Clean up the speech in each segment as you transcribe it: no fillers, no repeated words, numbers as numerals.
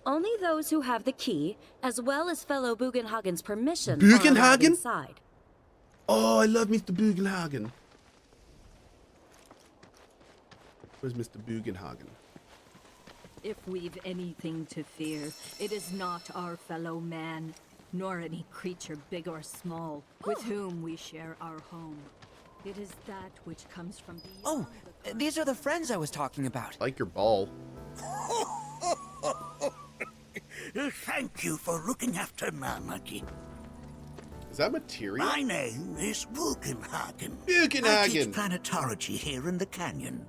Only those who have the key, as well as fellow Bugenhagen's permission, are Bugenhagen? allowed inside. Oh, I love Mr. Bugenhagen. Where's Mr. Bugenhagen? If we've anything to fear, it is not our fellow man, nor any creature big or small, with whom we share our home. It is that which comes from beyond. Oh, these are the friends I was talking about. Like your ball. Thank you for looking after Namaki. Is that material? My name is Bugenhagen. Bugenhagen! I teach planetology here in the canyon.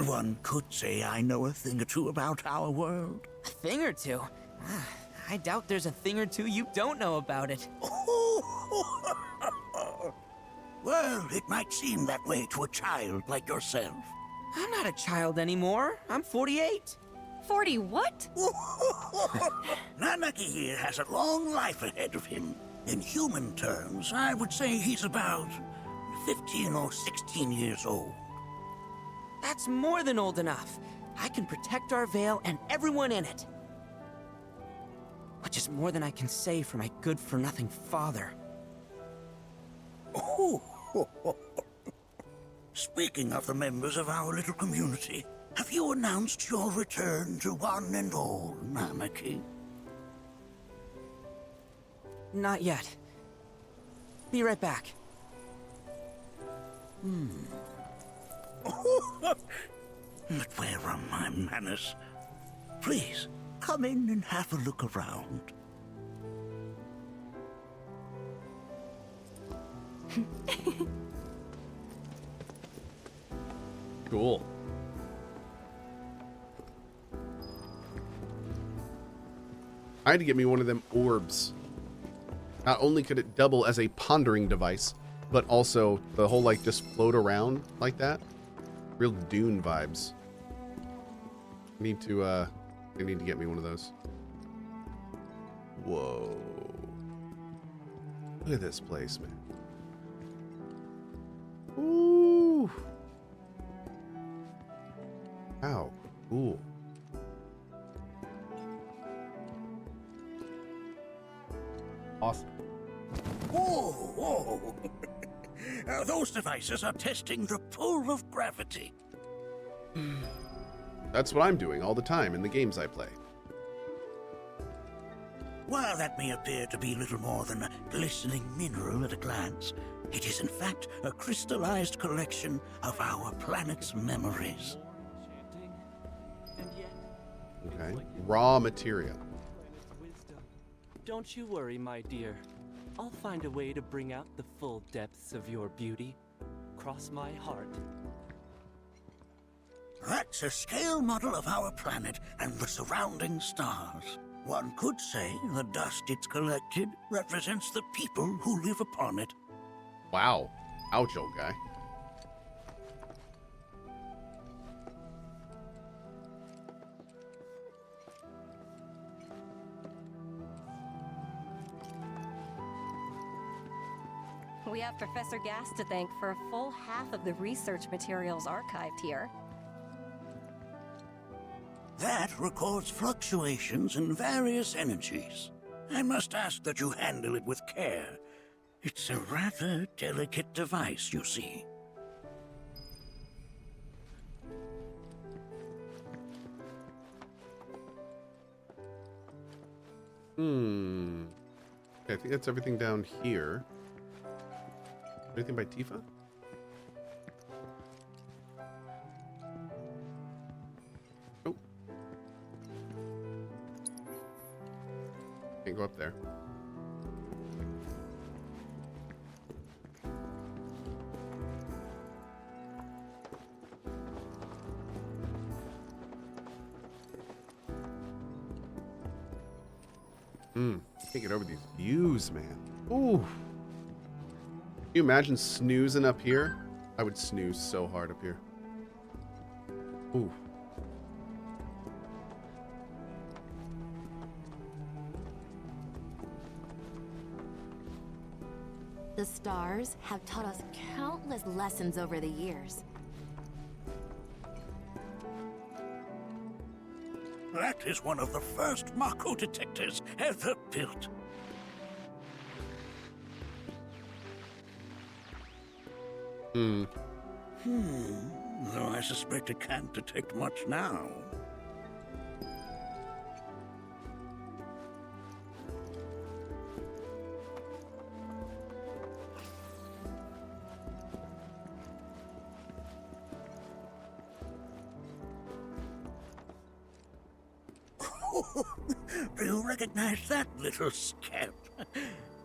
One could say I know a thing or two about our world. A thing or two? I doubt there's a thing or two you don't know about it. Well, it might seem that way to a child like yourself. I'm not a child anymore. I'm 48. 40 what? Namaki here has a long life ahead of him. In human terms, I would say he's about 15 or 16 years old. That's more than old enough. I can protect our Veil and everyone in it. Which is more than I can say for my good-for-nothing father. Speaking of the members of our little community, have you announced your return to one and all, Namaki? Not yet. Be right back. But where are my manners? Please, come in and have a look around. Cool. I had to get me one of them orbs. Not only could it double as a pondering device, but also the whole like just float around like that. Real Dune vibes. I need to get me one of those. Whoa. Look at this place, man. Ooh. How cool. Awesome. Whoa! Those devices are testing the pull of gravity. That's what I'm doing all the time in the games I play. While that may appear to be little more than a glistening mineral at a glance, it is in fact a crystallized collection of our planet's memories. Okay. Raw material. Don't you worry, my dear. I'll find a way to bring out the full depths of your beauty. Cross my heart. That's a scale model of our planet and the surrounding stars. One could say the dust it's collected represents the people who live upon it. Wow. Ouch, old guy. We have Professor Gass to thank for a full half of the research materials archived here. That records fluctuations in various energies. I must ask that you handle it with care. It's a rather delicate device, you see. Okay, I think that's everything down here. Anything by Tifa? Oh. Can't go up there. Can't get over these views, man. Ooh. Can you imagine snoozing up here? I would snooze so hard up here. Ooh. The stars have taught us countless lessons over the years. That is one of the first Mako detectors ever built. Though I suspect it can't detect much now. Do you recognize that little scamp?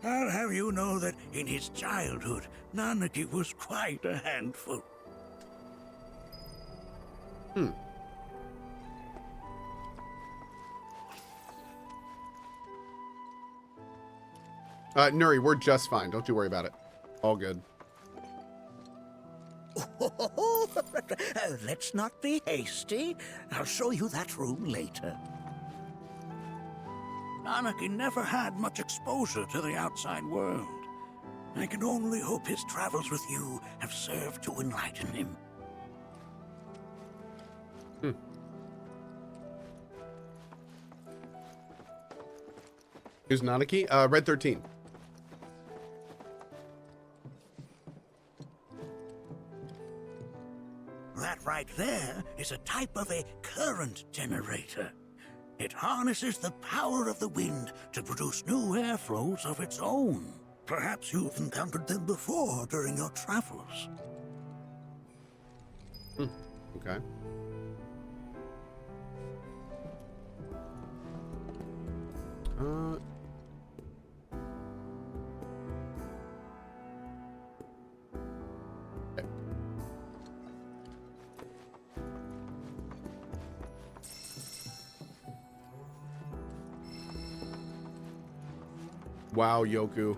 I'll have you know that in his childhood, Nanaki was quite a handful. Nuri, we're just fine. Don't you worry about it. All good. Let's not be hasty. I'll show you that room later. Nanaki never had much exposure to the outside world. I can only hope his travels with you have served to enlighten him. Who's Nanaki? Red 13. That right there is a type of a current generator. It harnesses the power of the wind to produce new airflows of its own. Perhaps you've encountered them before during your travels. Okay. Okay. Wow, Yoku.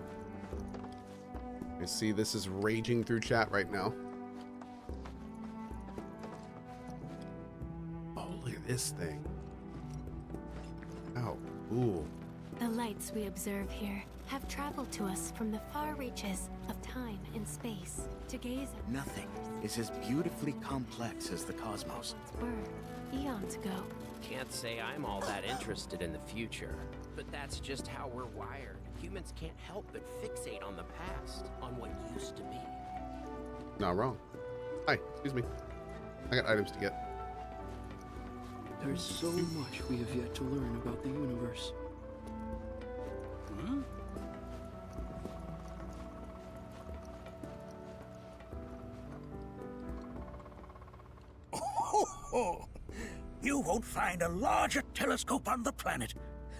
I see this is raging through chat right now. Oh, look at this thing. Oh, cool. The lights we observe here have traveled to us from the far reaches of time and space to gaze at Nothing is as beautifully complex as the cosmos. its birth eons ago. Can't say I'm all that interested in the future, but that's just how we're wired. Humans can't help but fixate on the past, on what used to be. Not wrong. Hi, excuse me. I got items to get. There's so much we have yet to learn about the universe. You won't find a larger telescope on the planet.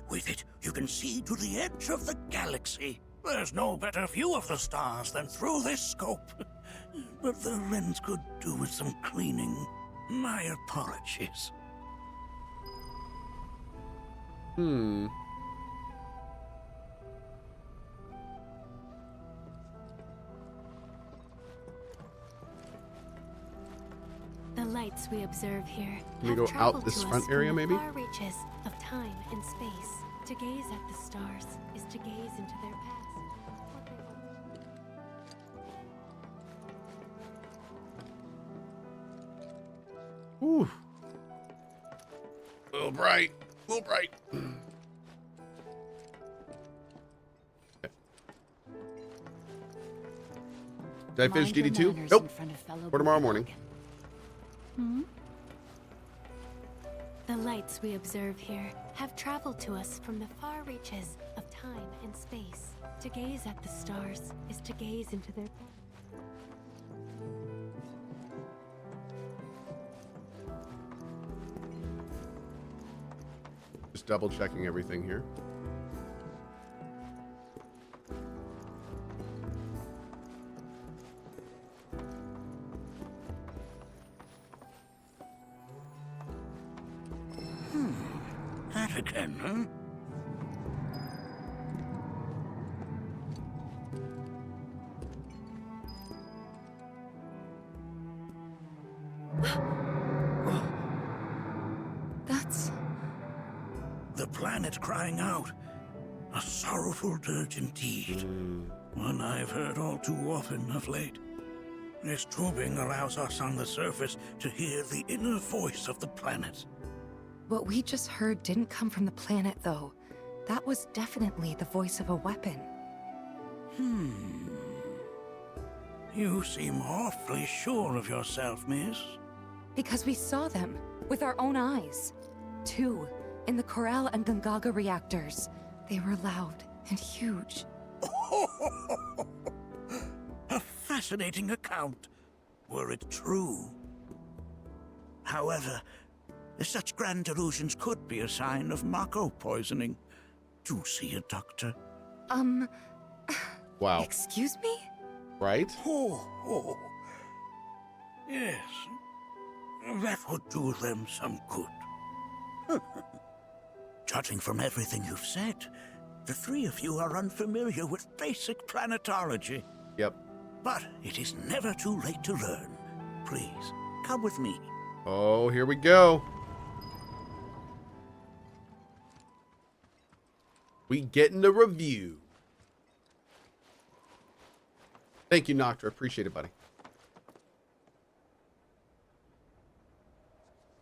With it, you can see to the edge of the galaxy. There's no better view of the stars than through this scope. But the lens could do with some cleaning. My apologies. The lights we observe here Can we have go out traveled this to front us area, from the maybe? far reaches of time and space. To gaze at the stars is to gaze into their past. What they Ooh. A little bright. A little bright. Did I finish Mind your DD2? manners Nope. in front of fellow For tomorrow morning. The lights we observe here have traveled to us from the far reaches of time and space. To gaze at the stars is to gaze into their past. Just double checking everything here. That again, huh? That's... The planet crying out. A sorrowful dirge indeed. One I've heard all too often of late. This tubing allows us on the surface to hear the inner voice of the planet. What we just heard didn't come from the planet, though. That was definitely the voice of a weapon. You seem awfully sure of yourself, miss. Because we saw them with our own eyes. 2 in the Corral and Gungaga reactors. They were loud and huge. A fascinating account, were it true. However, such grand delusions could be a sign of Mako poisoning. Do see a doctor. Wow. Excuse me? Right? Oh. Yes. That would do them some good. Judging from everything you've said, the 3 of you are unfamiliar with basic planetology. Yep. But it is never too late to learn. Please, come with me. Oh, here we go. We getting a review. Thank you, Noctra. Appreciate it, buddy.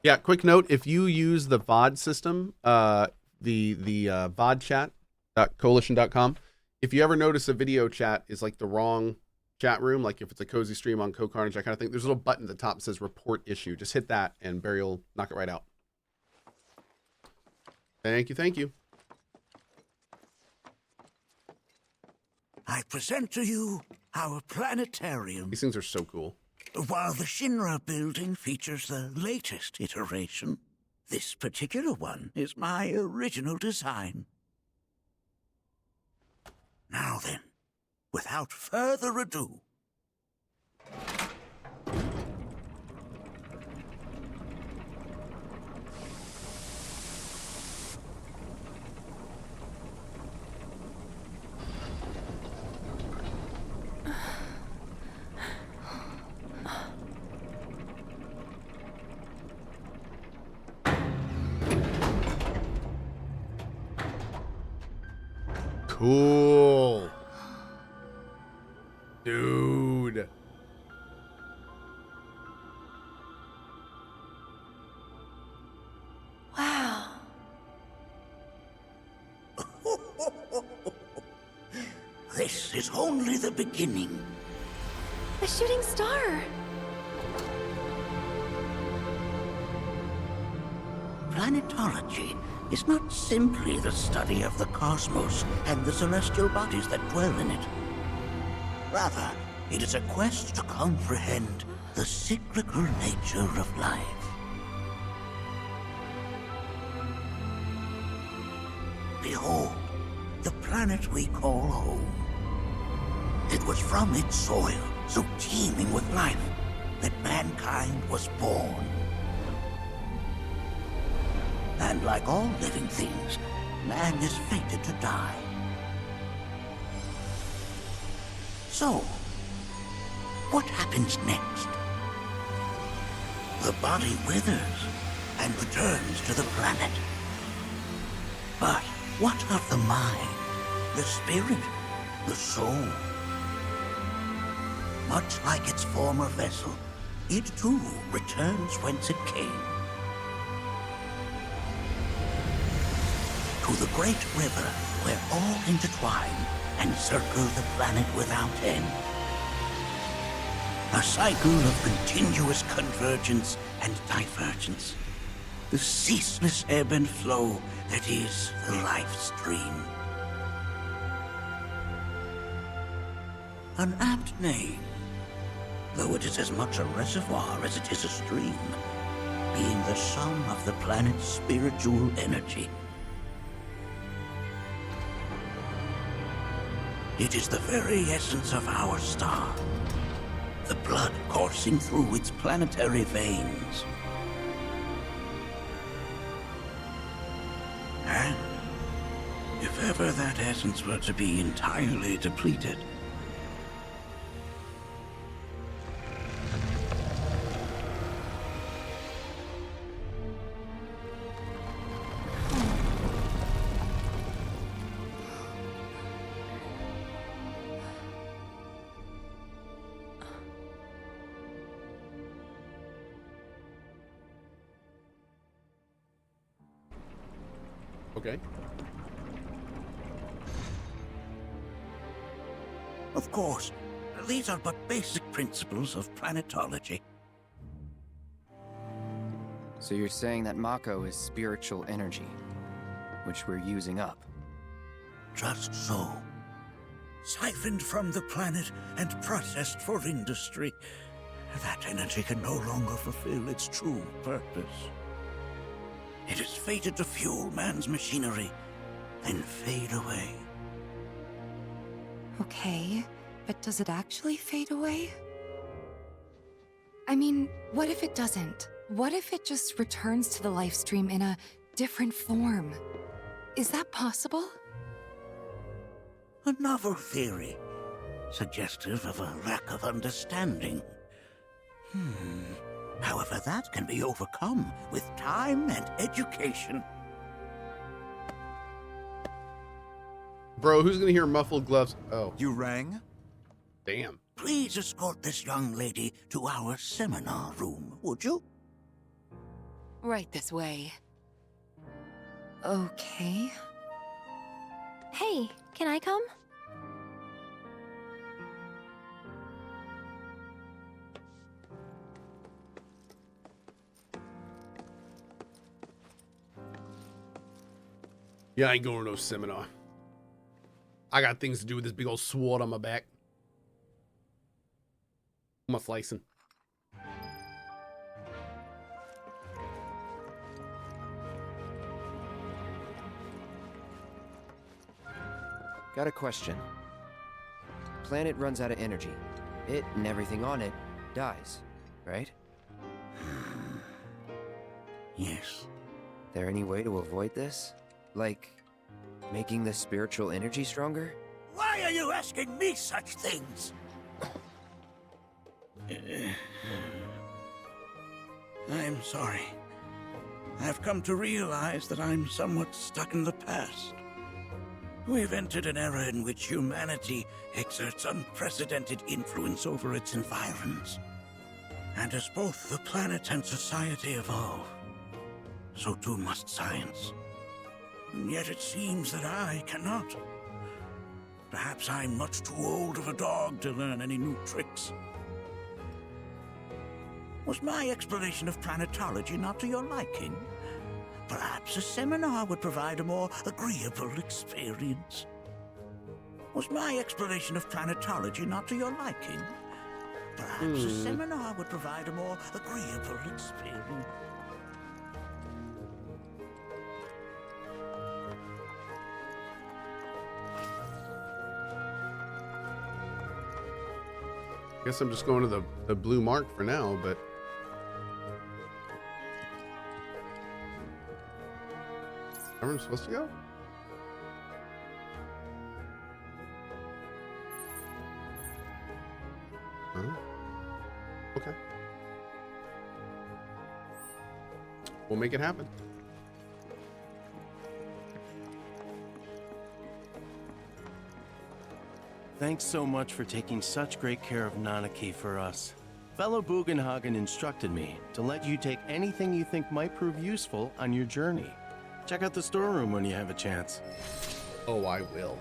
Yeah, quick note, if you use the VOD system, the VOD chat.coalition.com, if you ever notice a video chat is like the wrong chat room, like if it's a cozy stream on CohhCarnage, that kind of thing, there's a little button at the top that says report issue. Just hit that and Barry will knock it right out. Thank you, thank you. I present to you our planetarium. These things are so cool. While the Shinra building features the latest iteration, this particular one is my original design. Now then, without further ado, Cool. Dude. Wow. this is only the beginning. A shooting star. Planetology is not simply the study of the cosmos and the celestial bodies that dwell in it. Rather, it is a quest to comprehend the cyclical nature of life. Behold, the planet we call home. It was from its soil, so teeming with life, that mankind was born. And like all living things, man is fated to die. So, what happens next? The body withers and returns to the planet. But what of the mind, the spirit, the soul? Much like its former vessel, it too returns whence it came. To the great river where all intertwine and circle the planet without end. A cycle of continuous convergence and divergence. The ceaseless ebb and flow that is the life stream. An apt name, though it is as much a reservoir as it is a stream, being the sum of the planet's spiritual energy. It is the very essence of our star, the blood coursing through its planetary veins. And if ever that essence were to be entirely depleted, Okay. Of course, these are but basic principles of planetology. So you're saying that Mako is spiritual energy, which we're using up? Just so. Siphoned from the planet and processed for industry, that energy can no longer fulfill its true purpose. It is fated to fuel man's machinery, then fade away. Okay, but does it actually fade away? I mean, what if it doesn't? What if it just returns to the life stream in a different form? Is that possible? A novel theory, suggestive of a lack of understanding. However, that can be overcome with time and education. Bro, who's gonna hear muffled gloves? Oh. You rang? Damn. Please escort this young lady to our seminar room, would you? Right this way. Okay. Hey, can I come? Yeah, I ain't going to no seminar. I got things to do with this big old sword on my back. I'm a flicing. Got a question. Planet runs out of energy. It and everything on it dies, right? Yes. There any way to avoid this? Like, making the spiritual energy stronger? Why are you asking me such things? I'm sorry. I've come to realize that I'm somewhat stuck in the past. We've entered an era in which humanity exerts unprecedented influence over its environs. And as both the planet and society evolve, so too must science. And yet it seems that I cannot. Perhaps I'm much too old of a dog to learn any new tricks. Was my explanation of planetology not to your liking? Perhaps a seminar would provide a more agreeable experience. Was my explanation of planetology not to your liking? Perhaps a seminar would provide a more agreeable experience. Guess I'm just going to the blue mark for now, but everyone's supposed to go? Huh? Okay. We'll make it happen. Thanks so much for taking such great care of Nanaki for us. Fellow Bugenhagen instructed me to let you take anything you think might prove useful on your journey. Check out the storeroom when you have a chance. Oh, I will.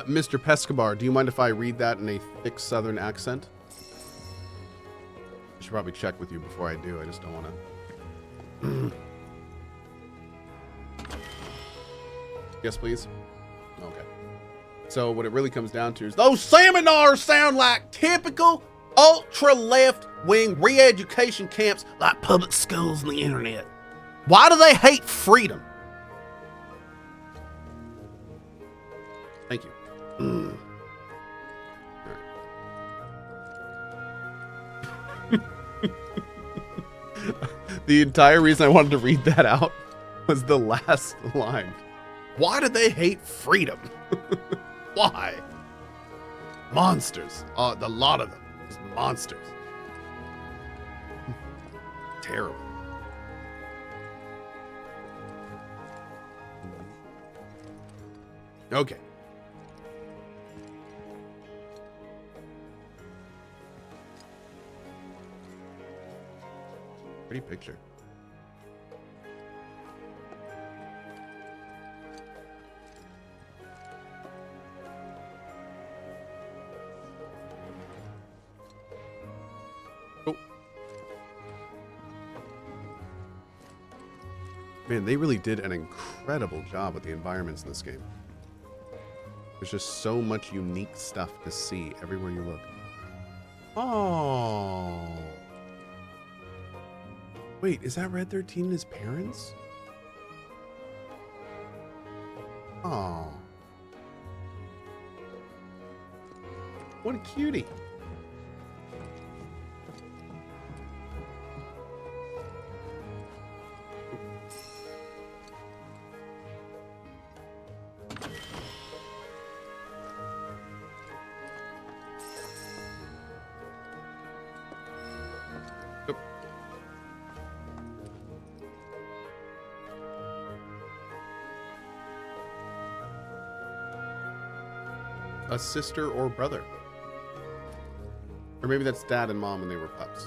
Mr. Pescobar, do you mind if I read that in a thick southern accent? I should probably check with you before I do. I just don't want to. Yes, please. Okay. So what it really comes down to is those seminars sound like typical ultra left-wing re-education camps like public schools and the internet. Why do they hate freedom? Thank you. The entire reason I wanted to read that out was the last line. Why do they hate freedom? Why? Monsters. The lot of them. Just monsters. Terrible. Okay. Pretty picture. Oh. Man, they really did an incredible job with the environments in this game. There's just so much unique stuff to see everywhere you look. Oh. Wait, is that Red 13 and his parents? Oh. What a cutie. A sister or brother. Or maybe that's dad and mom when they were pups.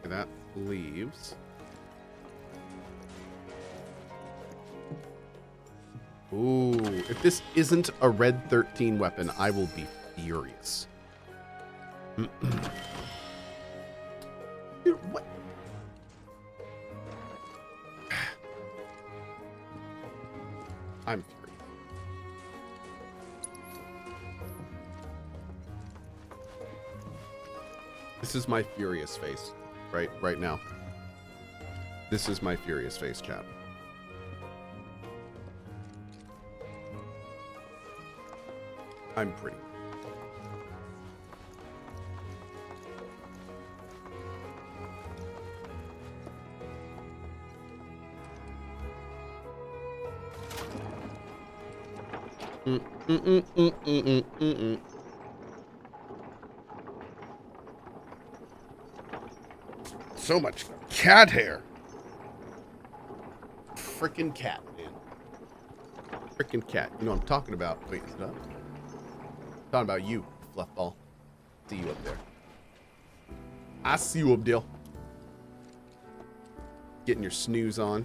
That leaves... Ooh, if this isn't a Red 13 weapon, I will be furious. Dude, what? I'm furious. This is my furious face, right now. This is my furious face, chat. I'm pretty. So much cat hair. Frickin' cat, man. Frickin' cat. You know what I'm talking about. Wait, is it up? Talking about you, Fluffball. See you up there. I see you up there. Getting your snooze on.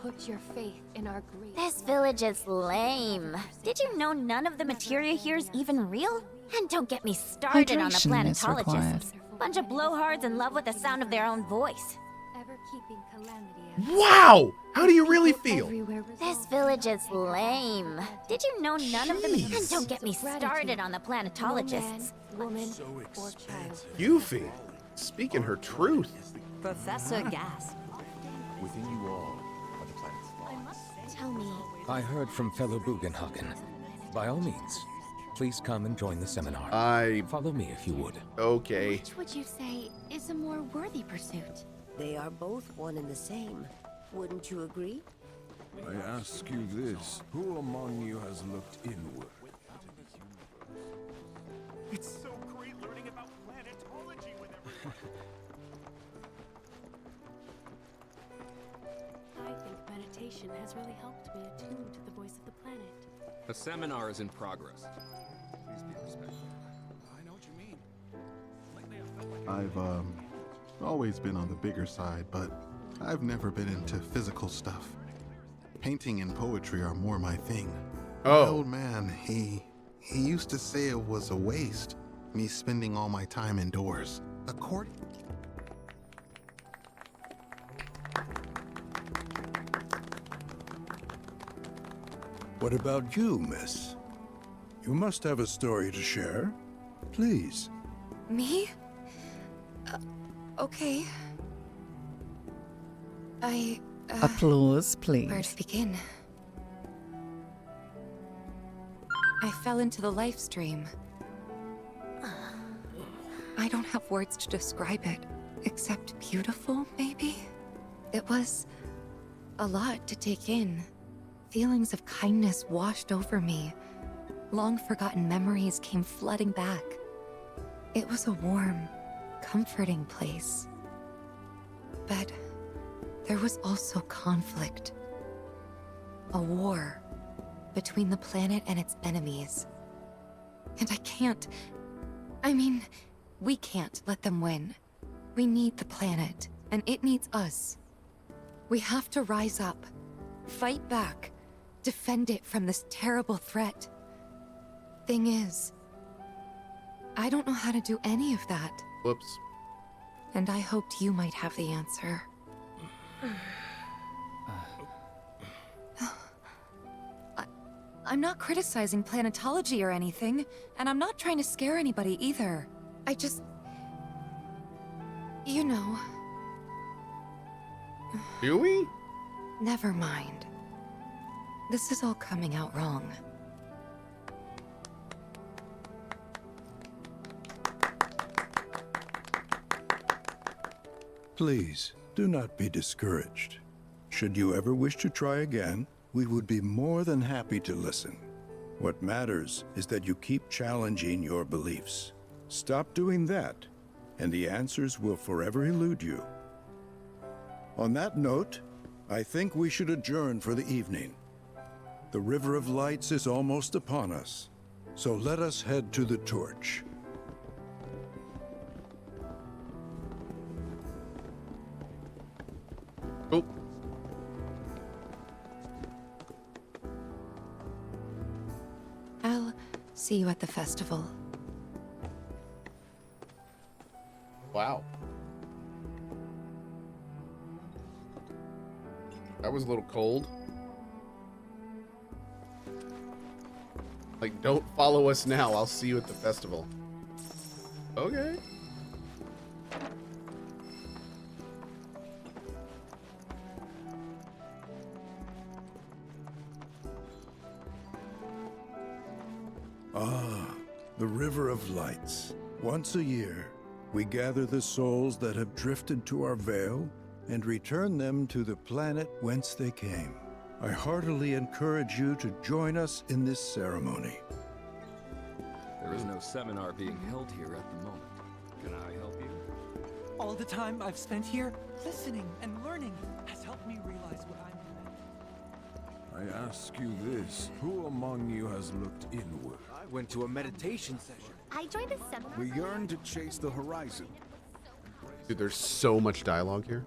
Put your faith in our grief. This village is lame. Did you know none of the materia here is even real? And don't get me started on the planetologists. Bunch of blowhards in love with the sound of their own voice. Ever-keeping calamity. Wow! How do you really feel? This village is lame. Did you know none of them? And don't get me started on the planetologists. Woman or child. Yuffie, speaking her truth. Professor Gast. Within you all are the planet's laws. Tell me. I heard from fellow Bugenhagen. By all means, please come and join the seminar. Follow me if you would. Okay. Which would you say is a more worthy pursuit? They are both one and the same. Wouldn't you agree? I ask you this, who among you has looked inward? It's so great learning about planetology with everyone. I think meditation has really helped me attune to the voice of the planet. A seminar is in progress. Please be respectful. I know what you mean. Lately I felt like I've always been on the bigger side, but I've never been into physical stuff. Painting and poetry are more my thing. Oh. My old man, he used to say it was a waste, me spending all my time indoors. According... What about you, miss? You must have a story to share. Please. Me? Okay. Applause, please. Where to begin? I fell into the life stream. I don't have words to describe it, except beautiful, maybe? It was a lot to take in. Feelings of kindness washed over me. Long-forgotten memories came flooding back. It was a warm, comforting place. But there was also conflict. A war between the planet and its enemies. And we can't let them win. We need the planet, and it needs us. We have to rise up, fight back, defend it from this terrible threat. Thing is, I don't know how to do any of that. Whoops. And I hoped you might have the answer. I'm not criticizing planetology or anything, and I'm not trying to scare anybody either. I just... You know... Do we? Never mind. This is all coming out wrong. Please, do not be discouraged. Should you ever wish to try again, we would be more than happy to listen. What matters is that you keep challenging your beliefs. Stop doing that, and the answers will forever elude you. On that note, I think we should adjourn for the evening. The River of Lights is almost upon us, so let us head to the torch. Oh. I'll see you at the festival. Wow. That was a little cold. Like, don't follow us now. I'll see you at the festival. Okay. Ah, the River of Lights. Once a year, we gather the souls that have drifted to our veil and return them to the planet whence they came. I heartily encourage you to join us in this ceremony. There is no seminar being held here at the moment. Can I help you? All the time I've spent here, listening and learning, has helped me realize what I'm doing. I ask you this, who among you has looked inward? I went to a meditation session. I joined a seminar. We yearn to chase the horizon. Dude, there's so much dialogue here.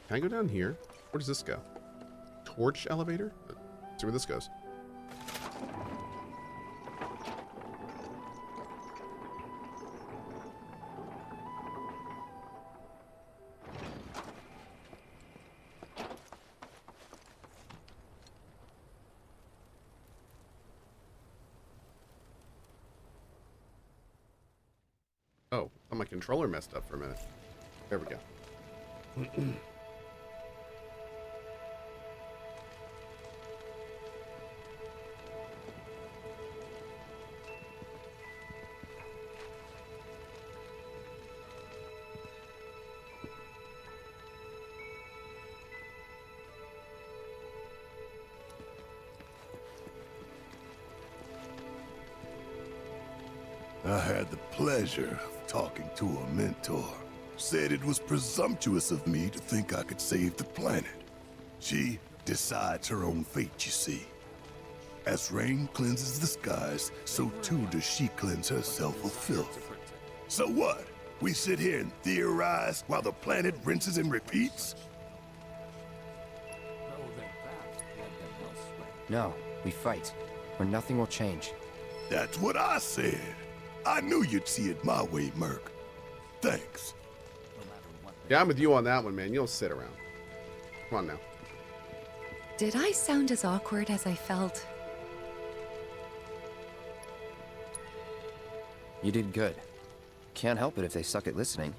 Can I go down here? Where does this go? Torch elevator? Let's see where this goes. Oh, my controller messed up for a minute. There we go. I had the pleasure of talking to a mentor. Said it was presumptuous of me to think I could save the planet. She decides her own fate, you see. As rain cleanses the skies, so too does she cleanse herself of filth. So what? We sit here and theorize while the planet rinses and repeats? No, we fight, or nothing will change. That's what I said. I knew you'd see it my way, Merc. Thanks. Yeah, I'm with you on that one, man. You don't sit around. Come on now. Did I sound as awkward as I felt? You did good. Can't help it if they suck at listening.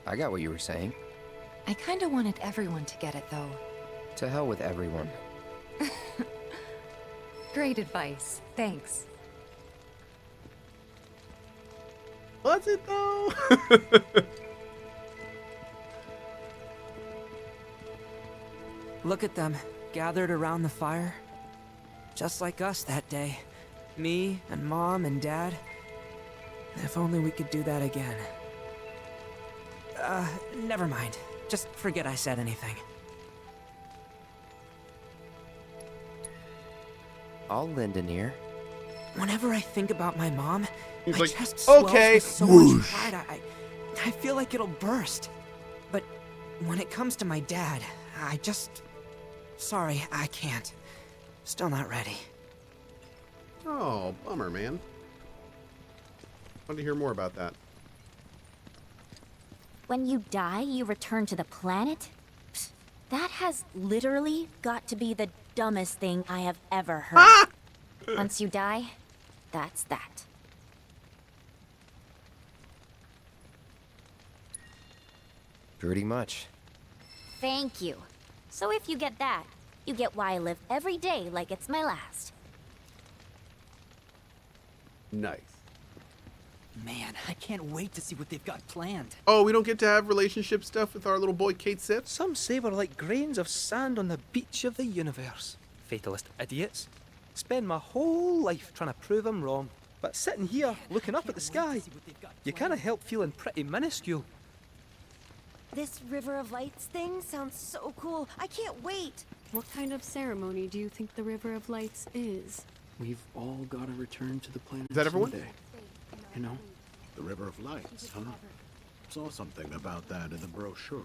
I got what you were saying. I kinda wanted everyone to get it, though. To hell with everyone. Great advice. Thanks. Was it though? Look at them, gathered around the fire. Just like us that day. Me and Mom and Dad. If only we could do that again. Never mind. Just forget I said anything. I'll lend an ear. Whenever I think about my mom, he's my like, chest swells okay, with so much pride, I feel like it'll burst. But when it comes to my dad, I just... Sorry, I can't. Still not ready. Oh, bummer, man. I want to hear more about that. When you die, you return to the planet? Psst, that has literally got to be the dumbest thing I have ever heard. Once you die, that's that. Pretty much. Thank you. So if you get that, you get why I live every day like it's my last. Nice. Man, I can't wait to see what they've got planned. Oh, we don't get to have relationship stuff with our little boy Kate Sith? Some say we're like grains of sand on the beach of the universe. Fatalist idiots. Spend my whole life trying to prove I'm wrong. But sitting here, looking up at the sky, you can't help feeling pretty minuscule. This River of Lights thing sounds so cool. I can't wait. What kind of ceremony do you think the River of Lights is? We've all got to return to the planet. Is that everyone? Someday. You know? The River of Lights, huh? Saw something about that in the brochure.